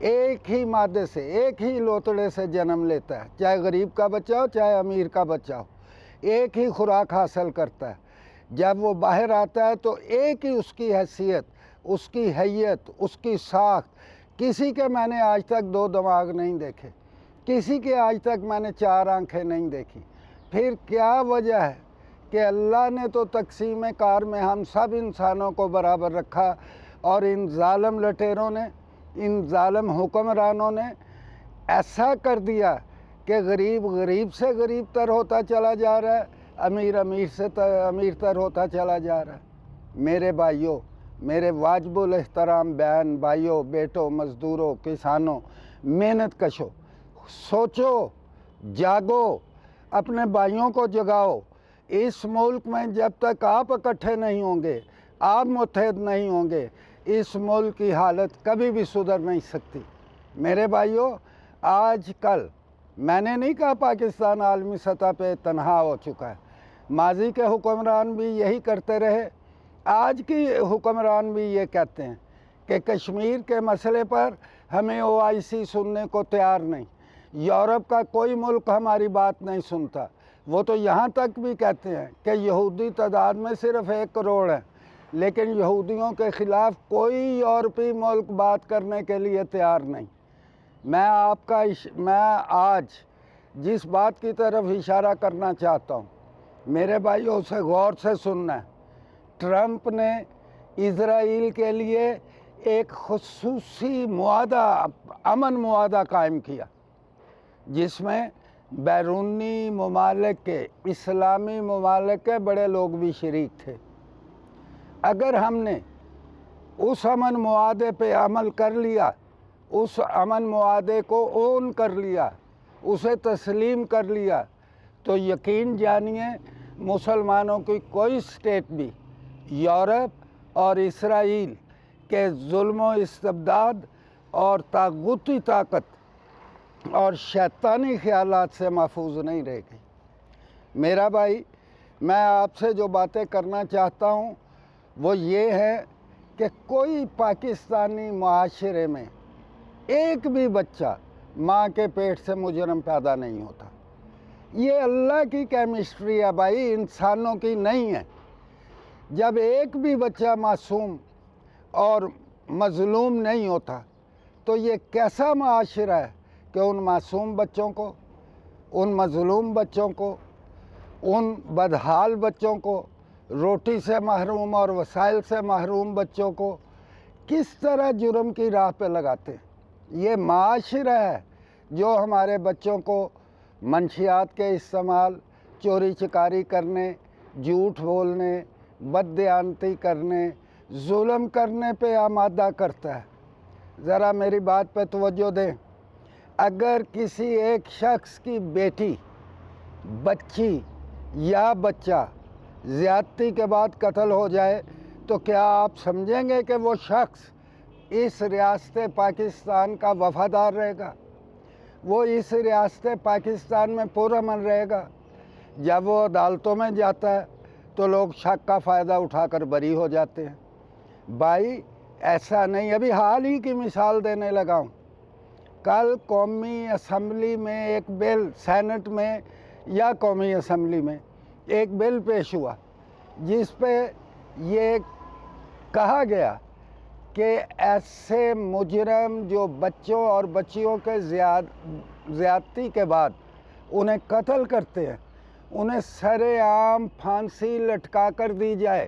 ایک ہی مادے سے، ایک ہی لوتڑے سے جنم لیتا ہے، چاہے غریب کا بچہ ہو چاہے امیر کا بچہ ہو، ایک ہی خوراک حاصل کرتا ہے۔ جب وہ باہر آتا ہے تو ایک ہی اس کی حیثیت، اس کی حیت، اس کی ساخت۔ کسی کے میں نے آج تک 2 دماغ نہیں دیکھے، کسی کے آج تک میں نے 4 آنکھیں نہیں دیکھی۔ پھر کیا وجہ ہے کہ اللہ نے تو تقسیم کار میں ہم سب انسانوں کو برابر رکھا، اور ان ظالم لٹیروں نے، ان ظالم حکمرانوں نے ایسا کر دیا کہ غریب غریب سے غریب تر ہوتا چلا جا رہا ہے، امیر امیر سے امیر تر ہوتا چلا جا رہا ہے۔ میرے بھائیوں، میرے واجب الاحترام بہن بھائیوں، بیٹوں، مزدوروں، کسانوں، محنت کشوں، سوچو، جاگو، اپنے بھائیوں کو جگاؤ۔ اس ملک میں جب تک آپ اکٹھے نہیں ہوں گے، آپ متحد نہیں ہوں گے، اس ملک کی حالت کبھی بھی سدھر نہیں سکتی۔ میرے بھائیوں، آج کل میں نے نہیں کہا پاکستان عالمی سطح پہ تنہا ہو چکا ہے، ماضی کے حکمران بھی یہی کرتے رہے، آج کی حکمران بھی یہ کہتے ہیں کہ کشمیر کے مسئلے پر ہمیں OIC سننے کو تیار نہیں، یورپ کا کوئی ملک ہماری بات نہیں سنتا۔ وہ تو یہاں تک بھی کہتے ہیں کہ یہودی تعداد میں صرف 1 کروڑ ہیں، لیکن یہودیوں کے خلاف کوئی یورپی ملک بات کرنے کے لیے تیار نہیں۔ میں آج جس بات کی طرف اشارہ کرنا چاہتا ہوں، میرے بھائیوں اسے غور سے سننا ہے۔ ٹرمپ نے اسرائیل کے لیے ایک خصوصی معاہدہ، امن معاہدہ قائم کیا، جس میں بیرونی ممالک کے، اسلامی ممالک کے بڑے لوگ بھی شریک تھے۔ اگر ہم نے اس امن معاہدے پہ عمل کر لیا، اس امن معاہدے کو اون کر لیا، اسے تسلیم کر لیا، تو یقین جانیے مسلمانوں کی کوئی اسٹیٹ بھی یورپ اور اسرائیل کے ظلم و استبداد اور طاغوتی طاقت اور شیطانی خیالات سے محفوظ نہیں رہے گی۔ میرا بھائی، میں آپ سے جو باتیں کرنا چاہتا ہوں وہ یہ ہے کہ کوئی پاکستانی معاشرے میں ایک بھی بچہ ماں کے پیٹ سے مجرم پیدا نہیں ہوتا۔ یہ اللہ کی کیمسٹری ہے بھائی، انسانوں کی نہیں ہے۔ جب ایک بھی بچہ معصوم اور مظلوم نہیں ہوتا تو یہ کیسا معاشرہ ہے کہ ان معصوم بچوں کو، ان مظلوم بچوں کو، ان بدحال بچوں کو، روٹی سے محروم اور وسائل سے محروم بچوں کو کس طرح جرم کی راہ پہ لگاتے ہیں۔ یہ معاشرہ ہے جو ہمارے بچوں کو منشیات کے استعمال، چوری چکاری کرنے، جھوٹ بولنے، بددیانتی کرنے، ظلم کرنے پہ آمادہ کرتا ہے۔ ذرا میری بات پہ توجہ دیں۔ اگر کسی ایک شخص کی بیٹی، بچی یا بچہ زیادتی کے بعد قتل ہو جائے تو کیا آپ سمجھیں گے کہ وہ شخص اس ریاست پاکستان کا وفادار رہے گا؟ وہ اس ریاست پاکستان میں پرامن رہے گا؟ جب وہ عدالتوں میں جاتا ہے تو لوگ شک کا فائدہ اٹھا کر بری ہو جاتے ہیں۔ بھائی ایسا نہیں، ابھی حال ہی کی مثال دینے لگا ہوں۔ کل قومی اسمبلی میں ایک بل، سینٹ میں یا قومی اسمبلی میں ایک بل پیش ہوا جس پہ یہ کہا گیا کہ ایسے مجرم جو بچوں اور بچیوں کے زیادتی کے بعد انہیں قتل کرتے ہیں، انہیں سر عام پھانسی لٹکا کر دی جائے۔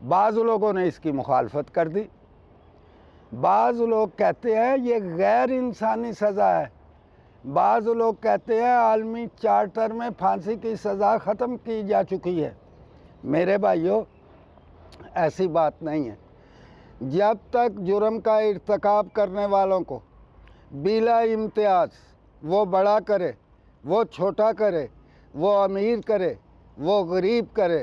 بعض لوگوں نے اس کی مخالفت کر دی، بعض لوگ کہتے ہیں یہ غیر انسانی سزا ہے، بعض لوگ کہتے ہیں عالمی چارٹر میں پھانسی کی سزا ختم کی جا چکی ہے۔ میرے بھائیوں، ایسی بات نہیں ہے۔ جب تک جرم کا ارتکاب کرنے والوں کو بلا امتیاز، وہ بڑا کرے، وہ چھوٹا کرے، وہ امیر کرے، وہ غریب کرے،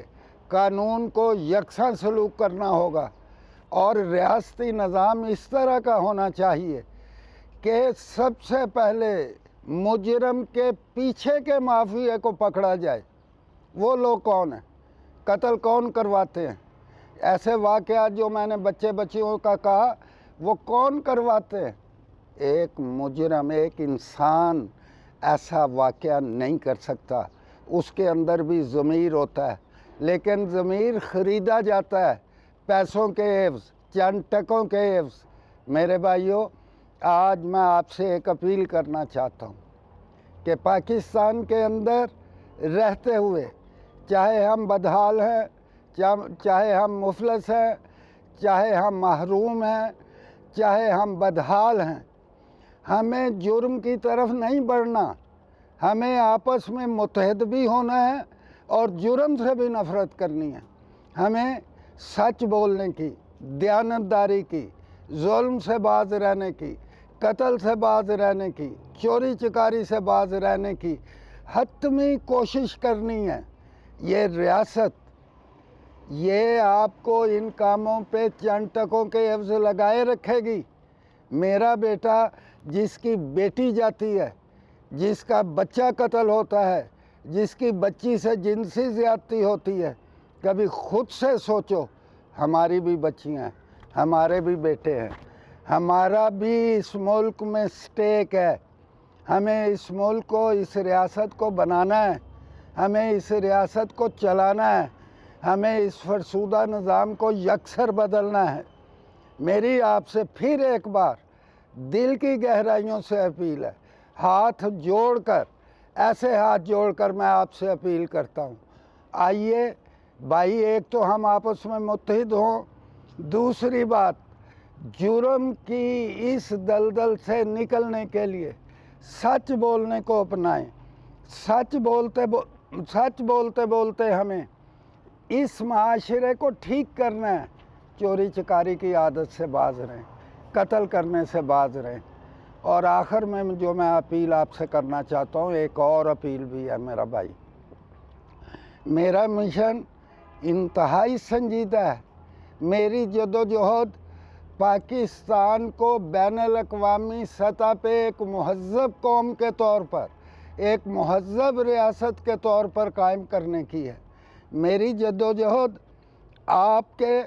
قانون کو یکساں سلوک کرنا ہوگا، اور ریاستی نظام اس طرح کا ہونا چاہیے کہ سب سے پہلے مجرم کے پیچھے کے مافیے کو پکڑا جائے۔ وہ لوگ کون ہیں؟ قتل کون کرواتے ہیں؟ ایسے واقعات جو میں نے بچے بچیوں کا کہا، وہ کون کرواتے ہیں؟ ایک مجرم، ایک انسان ایسا واقعہ نہیں کر سکتا. اس کے اندر بھی ضمیر ہوتا ہے، لیکن ضمیر خریدا جاتا ہے پیسوں کے عوض، چند ٹکوں کے عوض. میرے بھائیوں، آج میں آپ سے ایک اپیل کرنا چاہتا ہوں کہ پاکستان کے اندر رہتے ہوئے، چاہے ہم بدحال ہیں، چاہے ہم مفلس ہیں، چاہے ہم محروم ہیں، چاہے ہم بدحال ہیں، ہمیں جرم کی طرف نہیں بڑھنا. ہمیں آپس میں متحد بھی ہونا ہے اور جرم سے بھی نفرت کرنی ہے. ہمیں سچ بولنے کی، دیانتداری کی، ظلم سے باز رہنے کی، قتل سے باز رہنے کی، چوری چکاری سے باز رہنے کی حتمی کوشش کرنی ہے. یہ ریاست، یہ آپ کو ان کاموں پہ چند ٹکوں کے عوض لگائے رکھے گی. میرا بیٹا جس کی بیٹی جاتی ہے، جس کا بچہ قتل ہوتا ہے، جس کی بچی سے جنسی زیادتی ہوتی ہے، کبھی خود سے سوچو. ہماری بھی بچیاں ہیں، ہمارے بھی بیٹے ہیں، ہمارا بھی اس ملک میں سٹیک ہے. ہمیں اس ملک کو، اس ریاست کو بنانا ہے، ہمیں اس ریاست کو چلانا ہے، ہمیں اس فرسودہ نظام کو یکسر بدلنا ہے. میری آپ سے پھر ایک بار دل کی گہرائیوں سے اپیل ہے، ہاتھ جوڑ کر، ایسے ہاتھ جوڑ کر میں آپ سے اپیل کرتا ہوں، آئیے بھائی، ایک تو ہم آپس میں متحد ہوں. دوسری بات، جرم کی اس دلدل سے نکلنے کے لیے سچ بولنے کو اپنائیں. سچ بولتے بولتے ہمیں اس معاشرے کو ٹھیک کرنا ہے. چوری چکاری کی عادت سے باز رہیں، قتل کرنے سے باز رہیں. اور آخر میں جو میں اپیل آپ سے کرنا چاہتا ہوں، ایک اور اپیل بھی ہے میرا بھائی. میرا مشن انتہائی سنجیدہ ہے. میری جدوجہد پاکستان کو بین الاقوامی سطح پہ ایک مہذب قوم کے طور پر، ایک مہذب ریاست کے طور پر قائم کرنے کی ہے. میری جدوجہد آپ کے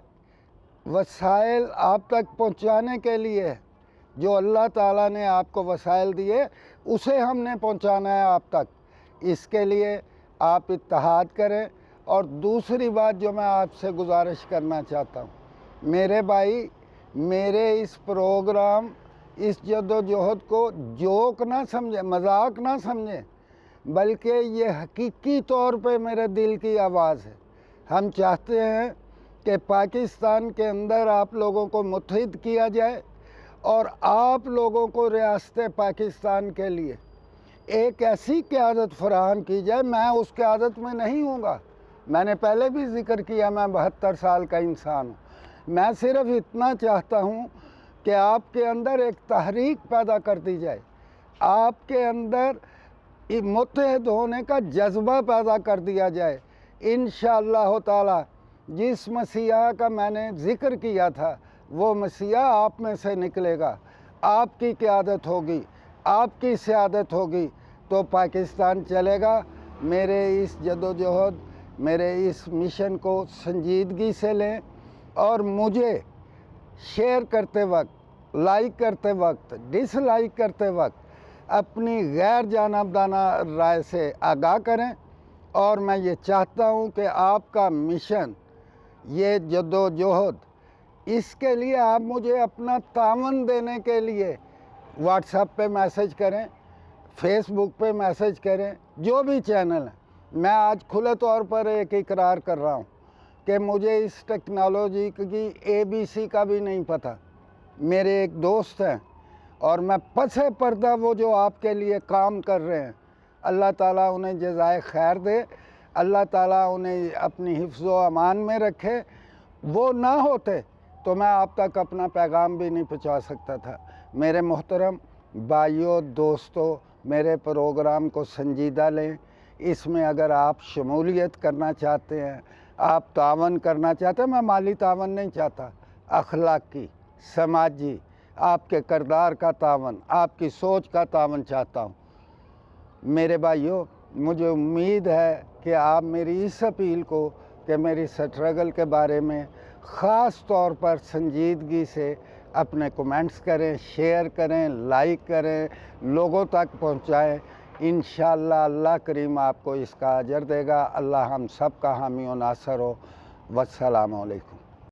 وسائل آپ تک پہنچانے کے لیے، جو اللہ تعالیٰ نے آپ کو وسائل دیے اسے ہم نے پہنچانا ہے آپ تک. اس کے لیے آپ اتحاد کریں. اور دوسری بات جو میں آپ سے گزارش کرنا چاہتا ہوں، میرے بھائی، میرے اس پروگرام، اس جدوجہد کو جوک نہ سمجھیں، مذاق نہ سمجھیں، بلکہ یہ حقیقی طور پہ میرے دل کی آواز ہے. ہم چاہتے ہیں کہ پاکستان کے اندر آپ لوگوں کو متحد کیا جائے اور آپ لوگوں کو ریاست پاکستان کے لیے ایک ایسی قیادت فراہم کی جائے. میں اس قیادت میں نہیں ہوں گا، میں نے پہلے بھی ذکر کیا، میں 72 سال کا انسان ہوں. میں صرف اتنا چاہتا ہوں کہ آپ کے اندر ایک تحریک پیدا کر دی جائے، آپ کے اندر متحد ہونے کا جذبہ پیدا کر دیا جائے. انشاءاللہ تعالی جس مسیحا کا میں نے ذکر کیا تھا، وہ مسیحا آپ میں سے نکلے گا. آپ کی قیادت ہوگی، آپ کی سیادت ہوگی تو پاکستان چلے گا. میرے اس جدوجہد، میرے اس مشن کو سنجیدگی سے لیں اور مجھے شیئر کرتے وقت، لائک کرتے وقت، ڈس لائک کرتے وقت اپنی غیر جانبدارانہ رائے سے آگاہ کریں. اور میں یہ چاہتا ہوں کہ آپ کا مشن، یہ جدوجہد، اس کے لیے آپ مجھے اپنا تعاون دینے کے لیے واٹس ایپ پہ میسج کریں، فیس بک پہ میسج کریں، جو بھی چینل ہے. میں آج کھلے طور پر ایک اقرار کر رہا ہوں کہ مجھے اس ٹیکنالوجی کی ABC کا بھی نہیں پتہ. میرے ایک دوست ہیں اور میں پسِ پردہ وہ جو آپ کے لیے کام کر رہے ہیں، اللہ تعالیٰ انہیں جزائے خیر دے، اللہ تعالیٰ انہیں اپنی حفظ و امان میں رکھے. وہ نہ ہوتے تو میں آپ تک اپنا پیغام بھی نہیں پہنچا سکتا تھا. میرے محترم بھائیوں، دوستوں، میرے پروگرام کو سنجیدہ لیں. اس میں اگر آپ شمولیت کرنا چاہتے ہیں، آپ تعاون کرنا چاہتے ہیں، میں مالی تعاون نہیں چاہتا، اخلاقی، سماجی، آپ کے کردار کا تعاون، آپ کی سوچ کا تعاون چاہتا ہوں. میرے بھائیوں، مجھے امید ہے کہ آپ میری اس اپیل کو، کہ میری سٹرگل کے بارے میں خاص طور پر سنجیدگی سے اپنے کمنٹس کریں، شیئر کریں، لائک کریں، لوگوں تک پہنچائیں۔ انشاءاللہ اللہ کریم آپ کو اس کا اجر دے گا۔ اللہ ہم سب کا حامی و ناصر ہو۔ والسلام علیکم۔